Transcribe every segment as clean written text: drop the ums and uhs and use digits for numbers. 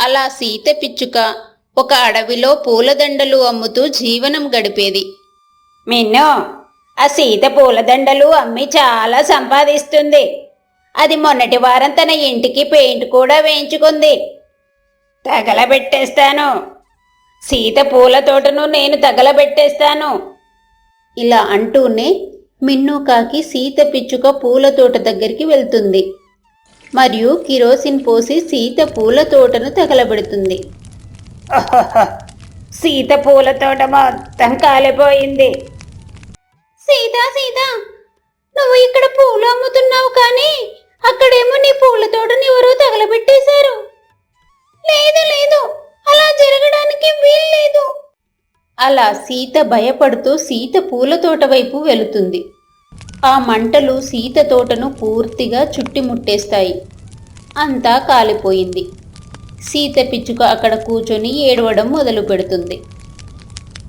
అలా సీత పిచ్చుక ఒక అడవిలో పూలదండలు అమ్ముతూ జీవనం గడిపేది. మిన్నో, ఆ సీత పూలదండలు అమ్మి చాలా సంపాదిస్తుంది. అది మొన్నటి వారం తన ఇంటికి పెయింట్ కూడా వేయించుకుంది. తగలబెట్టేస్తాను, సీత పూల తోటను నేను తగలబెట్టేస్తాను. ఇలా అంటూనే మిన్నుకాకి సీత పిచ్చుక పూల తోట దగ్గరికి వెళ్తుంది మరియు కిరోసిన్ పోసి సీత పూల తోటను తగలబెడుతుంది. సీత పూల తోట మొత్తం కాలిపోయింది. సీత సీత, నువ్వు ఇక్కడ పూలు అమ్ముతున్నావు కానీ అక్కడేమో నీ పూల తోటని ఎవరో తగలబెట్టేశారు. లేదు లేదు, అలా జరగడానికి వీల్లేదు. అలా సీత భయపడుతూ సీత పూల తోట వైపు వెళుతుంది. ఆ మంటలు సీత తోటను పూర్తిగా చుట్టుముట్టేస్తాయి. అంతా కాలిపోయింది. సీత పిచ్చుక అక్కడ కూర్చొని ఏడవడం మొదలు పెడుతుంది.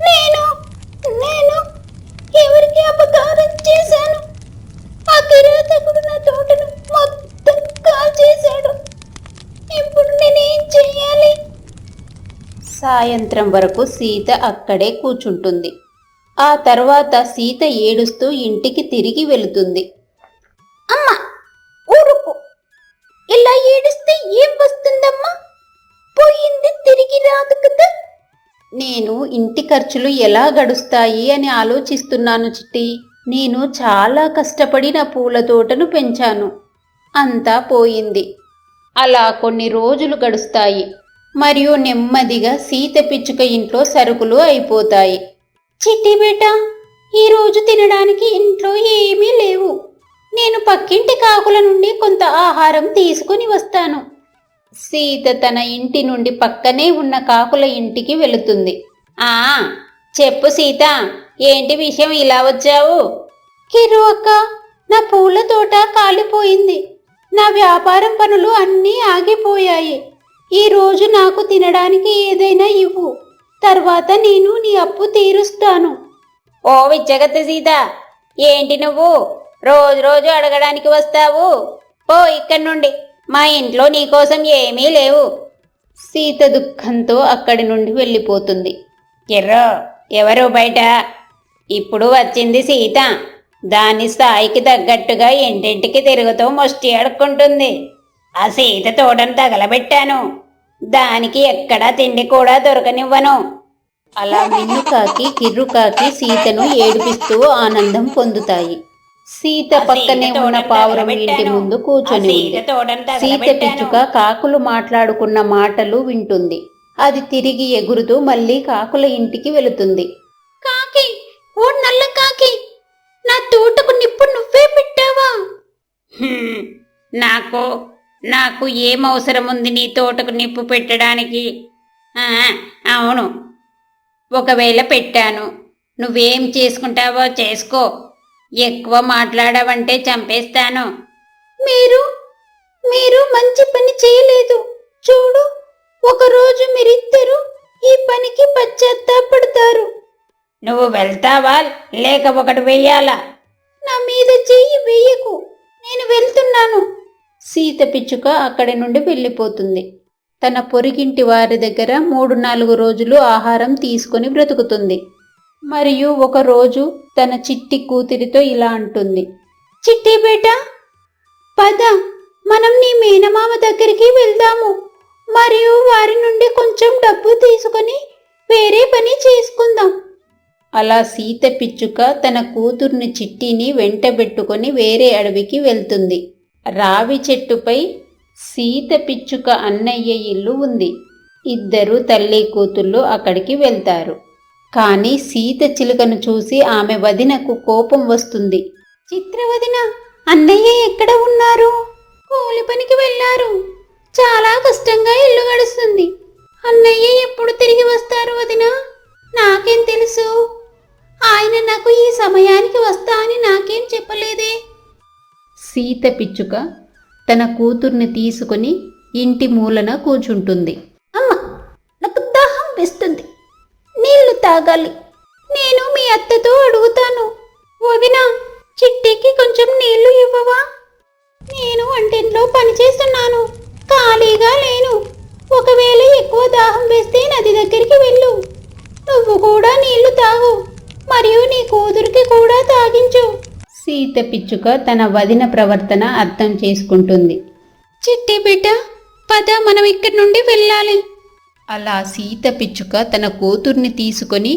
నేను నేను ఎవరికి అపకారం చేశాను? ఆ కిరాతకుడు నా తోటను మొత్తం కాల్చేశాడు. ఇప్పుడు నేనేం చెయ్యాలి? సాయంత్రం వరకు సీత అక్కడే కూర్చుంటుంది. ఆ తర్వాత సీత ఏడుస్తూ ఇంటికి తిరిగి వెళుతుంది. అమ్మా, ఊరుకు, ఇలా ఏడిస్తే ఏం వస్తుందమ్మా? పోయింది తిరిగి రాదు కదా. నేను ఇంటి ఖర్చులు ఎలా గడుస్తాయి అని ఆలోచిస్తున్నాను చిట్టి. నేను చాలా కష్టపడి నా పూల తోటను పెంచాను. అంతా పోయింది. అలా కొన్ని రోజులు గడుస్తాయి మరియు నెమ్మదిగా సీత పిచ్చుక ఇంట్లో సరుకులు అయిపోతాయి. చిట్టి బేటా, ఈరోజు తినడానికి ఇంట్లో ఏమీ లేవు. నేను పక్కింటి కాకుల నుండి కొంత ఆహారం తీసుకుని వస్తాను. సీత తన ఇంటి నుండి పక్కనే ఉన్న కాకుల ఇంటికి వెళుతుంది. చెప్పు సీత, ఏంటి విషయం ఇలా వచ్చావు? కిరు అక్క, నా పూల తోట కాలిపోయింది. నా వ్యాపారం పనులు అన్నీ ఆగిపోయాయి. ఈరోజు నాకు తినడానికి ఏదైనా ఇవ్వు, తర్వాత నేను నీ అప్పు తీరుస్తాను. ఓ విచ్చగత్తి సీత, ఏంటి నువ్వు రోజు రోజు అడగడానికి వస్తావు? పో ఇక్కడి నుండి, మా ఇంట్లో నీకోసం ఏమీ లేవు. సీత దుఃఖంతో అక్కడి నుండి వెళ్ళిపోతుంది. ఎర్రో, ఎవరు బయట? ఇప్పుడు వచ్చింది సీత. దాని స్థాయికి తగ్గట్టుగా ఇంటింటికి తిరుగుతూ ముష్టి ఆడుకుంటుంది. ఆ సీత తోటను తగలబెట్టాను. దానికి ఎక్కడా తిండి కూడా దొరకనివ్వను. అలా మిన్నుకాకి కిర్రుకాకి సీతను ఏడిపిస్తూ ఆనందం పొందుతాయి. సీత పక్కనే ఉన్న పావురం ఇంటి ముందు కూర్చొని ఉంది. సీత పిచ్చుక కాకులు మాట్లాడుకున్న మాటలు వింటుంది. అది తిరిగి ఎగురుతూ మళ్ళీ కాకుల ఇంటికి వెళుతుంది. కాకి, ఓ నల్ల కాకి, నా తోటకు నిప్పు నువ్వే పెట్టావా? నాకు ఏం అవసరం ఉంది నీ తోటకు నిప్పు పెట్టడానికి? అవును, ఒకవేళ పెట్టాను, నువ్వేం చేసుకుంటావో చేసుకో. ఎక్కువ మాట్లాడావంటే చంపేస్తాను. మీరు మంచి పని చేయలేదు. చూడు, ఒకరోజు మీరిద్దరూ ఈ పనికి పశ్చాత్తాపడతారు. నువ్వు వెళ్తావా లేక ఒకటి వెయ్యాలా? నా మీద చెయ్యి వెయ్యకు, నేను వెళ్తున్నాను. సీత పిచ్చుక అక్కడి నుండి వెళ్ళిపోతుంది. తన పొరిగింటి వారి దగ్గర 3-4 రోజులు ఆహారం తీసుకుని బ్రతుకుతుంది. మరియు ఒకరోజు తన చిట్టి కూతురితో ఇలా అంటుంది. చిట్టి బేటా, పద, మనం నీ మేనమామ దగ్గరికి వెళ్దాము మరియు వారి నుండి కొంచెం డబ్బు తీసుకుని వేరే పని చేసుకుందాం. అలా సీత పిచ్చుక తన కూతుర్ని చిట్టిని వెంటబెట్టుకొని వేరే అడవికి వెళ్తుంది. రావి చెట్టుపై సీత పిచ్చుక అన్నయ్య ఇల్లు ఉంది. ఇద్దరు తల్లి కూతుళ్ళు అక్కడికి వెళ్తారు. కానీ సీత చిలుకను చూసి ఆమె వదినకు కోపం వస్తుంది. చిత్రవదిన, అన్నయ్య ఎక్కడ ఉన్నారు? కూలి పనికి వెళ్ళారు. చాలా కష్టంగా ఇల్లు గడుస్తుంది. అన్నయ్య ఎప్పుడు తిరిగి వస్తారు వదినా? నాకేం తెలుసు? ఆయన నాకు ఈ సమయానికి వస్తా అని నాకేం చెప్పలేదే. సీత పిచ్చుక తన కూతుర్ని తీసుకుని ఇంటి మూలన కూర్చుంటుంది. అమ్మ, నాకు దాహం వేస్తుంది, నీళ్లు తాగాలి. నేను మీ అత్తతో అడుగుతాను. వదినా, చిట్టికి కొంచెం నీళ్లు ఇవ్వవా? నేను వంటింట్లో పనిచేస్తున్నాను, ఖాళీగా లేను. ఒకవేళ ఆపేస్తే నది దగ్గరికి వెళ్ళు. నువ్వు కూడా నీళ్లు తాగు, మరియు నీ కూతురికి కూడా తాగించు. సీత పిచ్చుక తన వదిన ప్రవర్తన అర్థం చేసుకుంటుంది. చిట్టి బిడ్డ, పద, మనం ఇక్కడి నుండి వెళ్ళాలి. అలా సీత పిచ్చుక తన కూతుర్ని తీసుకొని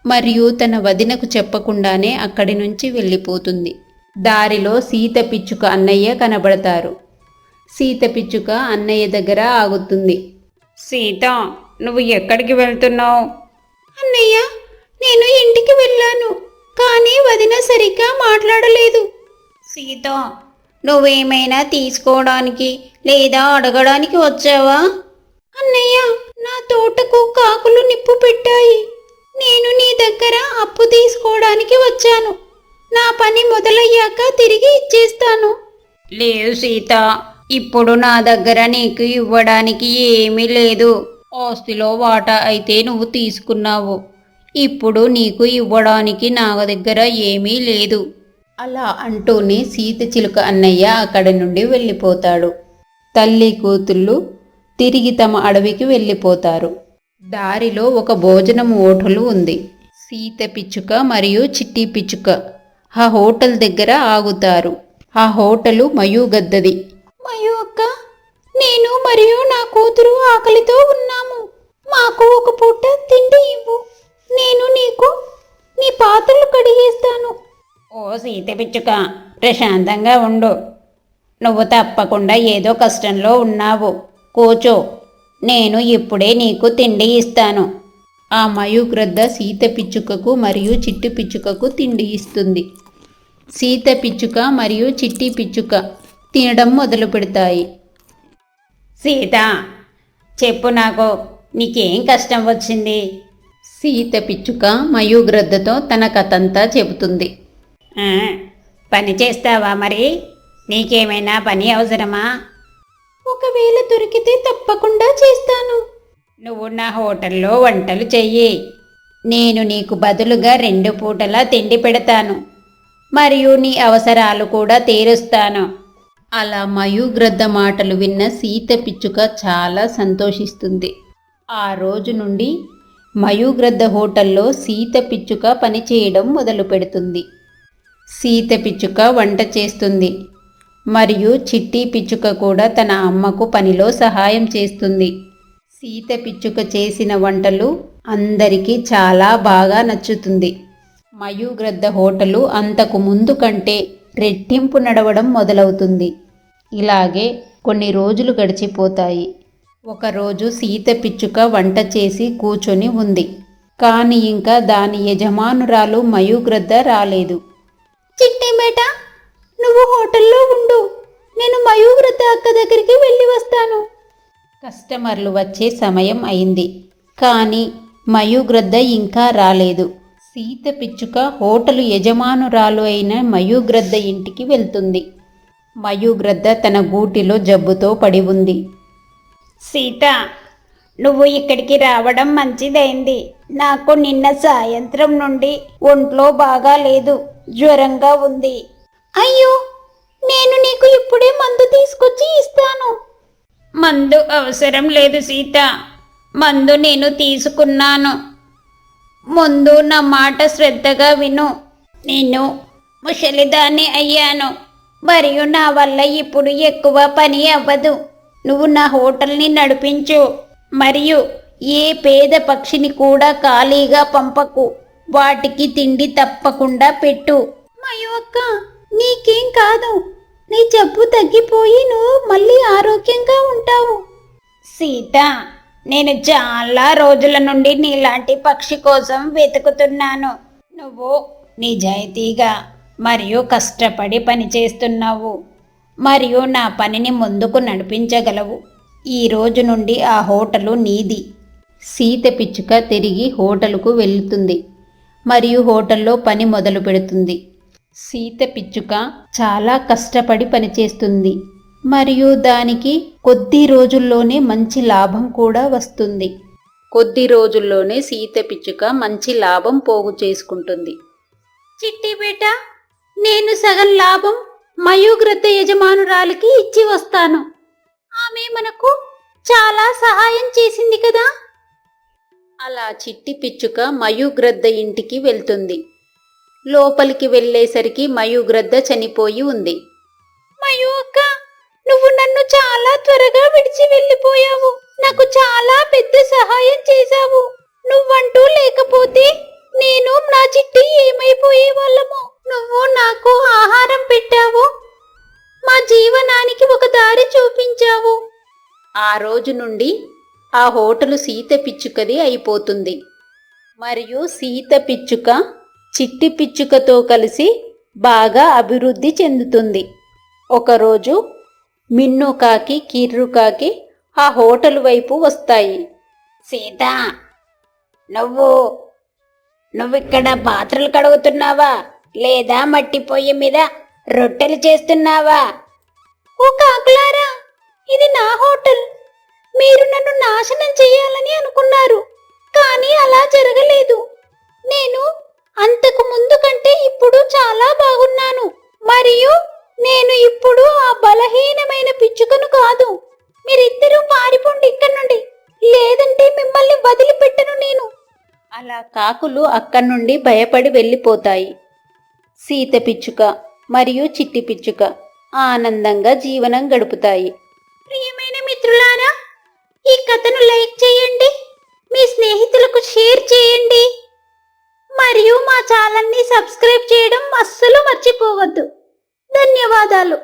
మరియు తన వదినకు చెప్పకుండానే అక్కడి నుంచి వెళ్ళిపోతుంది. దారిలో సీత పిచ్చుక అన్నయ్య కనబడతారు. సీత పిచ్చుక అన్నయ్య దగ్గర ఆగుతుంది. సీత, నువ్వు ఎక్కడికి వెళ్తున్నావు? అన్నయ్య, నేను ఇంటికి వెళ్ళాను, కానీ వదిన సరిగ్గా మాట్లాడలేదు. సీత, నువ్వేమైనా తీసుకోవడానికి లేదా అడగడానికి వచ్చావా? అన్నయ్య, నా తోటకు కాకులు నిప్పు పెట్టాయి. నేను నీ దగ్గర అప్పు తీసుకోవడానికి వచ్చాను. నా పని మొదలయ్యాక తిరిగి ఇచ్చేస్తాను. లేదు సీత, ఇప్పుడు నా దగ్గర నీకు ఇవ్వడానికి ఏమీ లేదు. ఆస్తిలో వాటా అయితే నువ్వు తీసుకున్నావు. ఇప్పుడు నీకు ఇవ్వడానికి నా దగ్గర ఏమీ లేదు. అలా అంటూనే సీత చిలుక అన్నయ్య అక్కడి నుండి వెళ్ళిపోతాడు. తల్లి కూతుళ్ళు తిరిగి తమ అడవికి వెళ్ళిపోతారు. దారిలో ఒక భోజనం హోటలు ఉంది. సీత పిచ్చుక మరియు చిట్టి పిచ్చుక ఆ హోటల్ దగ్గర ఆగుతారు. ఆ హోటలు మయూగద్దది. మయూ అక్క, నేను మరియు నా కూతురు ఆకలితో ఉన్నాము. మాకు ఒక పూట తిండి ఇవ్వు. నేను నీకు నీ పాత్రలు కడిగేస్తాను. ఓ సీత పిచ్చుక, ప్రశాంతంగా ఉండు. నువ్వు తప్పకుండా ఏదో కష్టంలో ఉన్నావు. కూచో, నేను ఇప్పుడే నీకు తిండి ఇస్తాను. ఆ మయూగ్రద్ద సీత పిచ్చుకకు మరియు చిట్టి పిచ్చుకకు తిండి ఇస్తుంది. సీత పిచ్చుక మరియు చిట్టి పిచ్చుక తినడం మొదలు పెడతాయి. సీత, చెప్పు, నాకు నీకేం కష్టం వచ్చింది? సీత పిచ్చుక మయూగ్రద్దతో తన కథంతా చెబుతుంది. ఆ, పని చేస్తావా మరి? నీకేమైనా పని అవసరమా? ఒకవేళ దొరికితే తప్పకుండా చేస్తాను. నువ్వు నా హోటల్లో వంటలు చెయ్యి. నేను నీకు బదులుగా 2 పూటలా తిండి పెడతాను, మరియు నీ అవసరాలు కూడా తీరుస్తాను. అలా మయూగ్రద్ద మాటలు విన్న సీత పిచ్చుక చాలా సంతోషిస్తుంది. ఆ రోజు నుండి మయూగ్రద్ద హోటల్లో సీత పిచ్చుక పని చేయడం మొదలు పెడుతుంది. సీత పిచ్చుక వంట చేస్తుంది, మరియు చిట్టి పిచ్చుక కూడా తన అమ్మకు పనిలో సహాయం చేస్తుంది. సీత పిచ్చుక చేసిన వంటలు అందరికీ చాలా బాగా నచ్చుతుంది. మయూగ్రద్ద హోటలు అంతకు ముందు కంటే రెట్టింపు నడవడం మొదలవుతుంది. ఇలాగే కొన్ని రోజులు గడిచిపోతాయి. ఒకరోజు సీత పిచ్చుక వంట చేసి కూర్చొని ఉంది. కానీ ఇంకా దాని యజమానురాలు మయూగ్రద్ద రాలేదు. చిట్టి బేట, నువ్వు హోటల్లో ఉండు. నేను మయూగ్రద్ద అక్క దగ్గరికి వెళ్ళి వస్తాను. కస్టమర్లు వచ్చే సమయం అయింది, కానీ మయూగ్రద్ద ఇంకా రాలేదు. సీత పిచ్చుక హోటలు యజమానురాలు అయిన మయూగ్రద్ద ఇంటికి వెళ్తుంది. మయూగ్రద్ద తన గూటిలో జబ్బుతో పడి ఉంది. సీత, నువ్వు ఇక్కడికి రావడం మంచిదైంది. నాకు నిన్న సాయంత్రం నుండి ఒంట్లో బాగా లేదు, జ్వరంగా ఉంది. అయ్యో, నేను నీకు ఇప్పుడే మందు తీసుకొచ్చి ఇస్తాను. మందు అవసరం లేదు సీత, మందు నేను తీసుకున్నాను. ముందు నా మాట శ్రద్ధగా విను. నేను ముసలిదాన్ని అయ్యాను, మరియు నా వల్ల ఇప్పుడు ఎక్కువ పని అవ్వదు. నువ్వు నా హోటల్ని నడిపించు, మరియు ఏ పేద పక్షిని కూడా ఖాళీగా పంపకు. వాటికి తిండి తప్పకుండా పెట్టు. మయూ అక్క, నీకేం కాదు. నీ జబ్బు తగ్గిపోయి నువ్వు మళ్ళీ ఆరోగ్యంగా ఉంటావు. సీత, నేను చాలా రోజుల నుండి నీలాంటి పక్షి కోసం వెతుకుతున్నాను. నువ్వు నిజాయితీగా మరియు కష్టపడి పని చేస్తున్నావు, మరియు నా పనిని ముందుకు నడిపించగలవు. ఈ రోజు నుండి ఆ హోటలు నీది. సీత పిచ్చుక తిరిగి హోటలుకు వెళ్తుంది మరియు హోటల్లో పని మొదలు పెడుతుంది. సీత పిచ్చుక చాలా కష్టపడి పనిచేస్తుంది, మరియు దానికి కొద్ది రోజుల్లోనే మంచి లాభం కూడా వస్తుంది. కొద్ది రోజుల్లోనే సీత పిచ్చుక మంచి లాభం పోగు చేసుకుంటుంది. చిట్టి బేట, నేను సగం లాభం మయూగ్రద్ద యజమానురాలికి ఇచ్చి వస్తాను. ఆమె మనకు చాలా సహాయం చేసింది కదా. అలా చిట్టి పిచ్చుక మయూగ్రద్ద ఇంటికి వెళ్తుంది. లోపలికి వెళ్ళేసరికి మయూగ్రద్ద చనిపోయి ఉంది. మయూ అక్క, నువ్వు నన్ను చాలా త్వరగా విడిచి వెళ్ళిపోయావు. నాకు చాలా పెద్ద సహాయం చేశావు. నువ్వంటూ లేకపోతే నేను నా చిట్టి ఏమైపోయే వాళ్ళము. నువ్వు నాకు ఆహారం పెట్టావు, మా జీవనానికి ఒక దారి చూపించావు. ఆ రోజు నుండి ఆ హోటలు సీత పిచ్చుకది అయిపోతుంది. మరియు సీత పిచ్చుక చిట్టి పిచ్చుకతో కలిసి బాగా అభివృద్ధి చెందుతుంది. ఒకరోజు మిన్ను కాకి, కిర్రు కాకి ఆ హోటల్ వైపు వస్తాయి. సీత, నువ్విక్కడ పాత్రలు కడుగుతున్నావా, లేదా మట్టి పొయ్యి మీద రొట్టెలు చేస్తున్నావా? ఓ కాకులారా, ఇది నా హోటల్. మీరు నన్ను నాశనం చేయాలని అనుకున్నారు, కానీ అలా జరగలేదు. నేను అంతకు ముందు కంటే ఇప్పుడు చాలా బాగున్నాను. మరియు నేను ఇప్పుడు ఆ బలహీనమైన పిచ్చుకను కాదు. మీరిద్దరూ పారిపోండి ఇక్కడి నుండి, లేదంటే మిమ్మల్ని వదిలిపెట్టను నేను. అలా కాకులు అక్కడి నుండి భయపడి వెళ్ళిపోతాయి. సీత పిచ్చుక మరియు చిట్టి పిచ్చుక ఆనందంగా జీవనం గడుపుతాయి. ప్రియమైన మిత్రులారా, ఈ కథను లైక్ చేయండి, మీ స్నేహితులకు షేర్ చేయండి, మరియు మా ఛానల్ని సబ్స్క్రైబ్ చేయడం అస్సలు మర్చిపోవద్దు. ధన్యవాదాలు.